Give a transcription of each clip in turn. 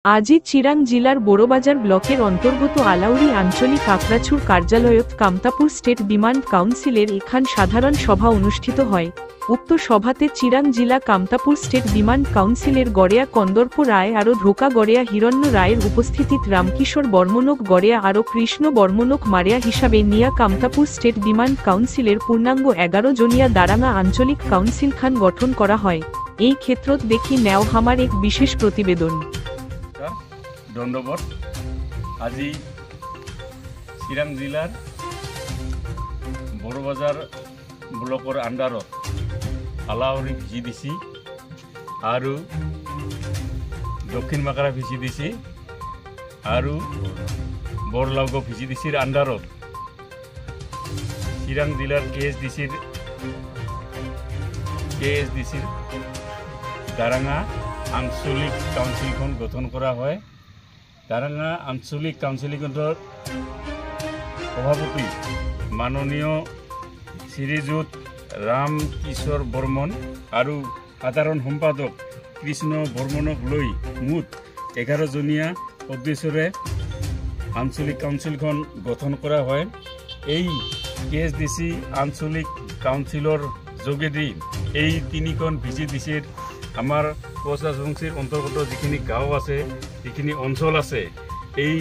আজি চিরাং জিলার বড়বাজার ব্লকের অন্তর্গত আলাউরি আঞ্চলিক কাকড়াছুর কার্যালয়ত কামতাপুর স্টেট ডিমান্ড কাউন্সিলের এখান সাধারণ সভা অনুষ্ঠিত হয়। উক্ত সভাতে চিরাং জিলা কামতাপুর স্টেট ডিমান্ড কাউন্সিলের গড়িয়া কন্দর্প রায় আরো ধোকা গড়িয়া হিরণ্য রায়ের উপস্থিতিত রামকিশোর বর্মনক গড়িয়া আরো কৃষ্ণ বর্মনক মারিয়া হিসাবে নিয়া কামতাপুর স্টেট ডিমান্ড কাউন্সিলের পূর্ণাঙ্গ 11 জনিয়া দারাঙা আঞ্চলিক কাউন্সিল খান গঠন করা হয়। এই ক্ষেত্রত দেখি নেও হামার এক বিশেষ প্রতিবেদন। ধন্যবাদ। আজি চিরাং জিলার বড়বাজার ব্লকৰ আন্ডারত আলাউরি ভিজিডিসি আর দক্ষিণ মাকারা ভিজিডিসি আর বড়লাউগ ভিজিডিসির আন্ডারত চিরাং জিলার কেএসডিসির দারাঙা আঞ্চলিক কাউন্সিলখন গঠন করা হয়। দারাঙা আঞ্চলিক কাউন্সিলখনৰ সভাপতি মাননীয় শ্ৰীযুত ৰাম কিশোৰ বৰ্মন আৰ সাধাৰণ সম্পাদক কৃষ্ণ বৰ্মনক লৈ মুঠ 11 জনীয়া সদস্যৰে আঞ্চলিক কাউন্সিলখন গঠন কৰা হয়। এই কেএসডিসি আঞ্চলিক কাউন্সিলৰ যোগেদি এই তিনিখন ভিজিডিচিৰ আমাৰ কোচৰাজবংশীৰ অন্তৰ্গত যিখিনি গাঁও আছে, যিখিনি অঞ্চল আছে, এই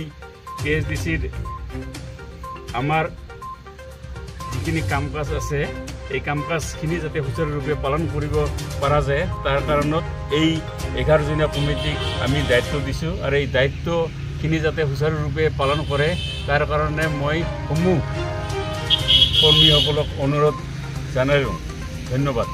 কেএসডিচিৰ আমাৰ যিখিনি কাম কাজ আছে, এই কাম কাজখিনি যাতে সুচাৰুৰূপে পালন কৰিব পৰা যায় তাৰ কাৰণত এই 11 জনীয়া কমিটিক আমি দায়িত্ব দিছোঁ। আৰু এই দায়িত্বখিনি যাতে সুচাৰুৰূপে পালন কৰে তাৰ কাৰণে মই সমূহ কৰ্মীসকলক অনুৰোধ জনালোঁ। ধন্যবাদ।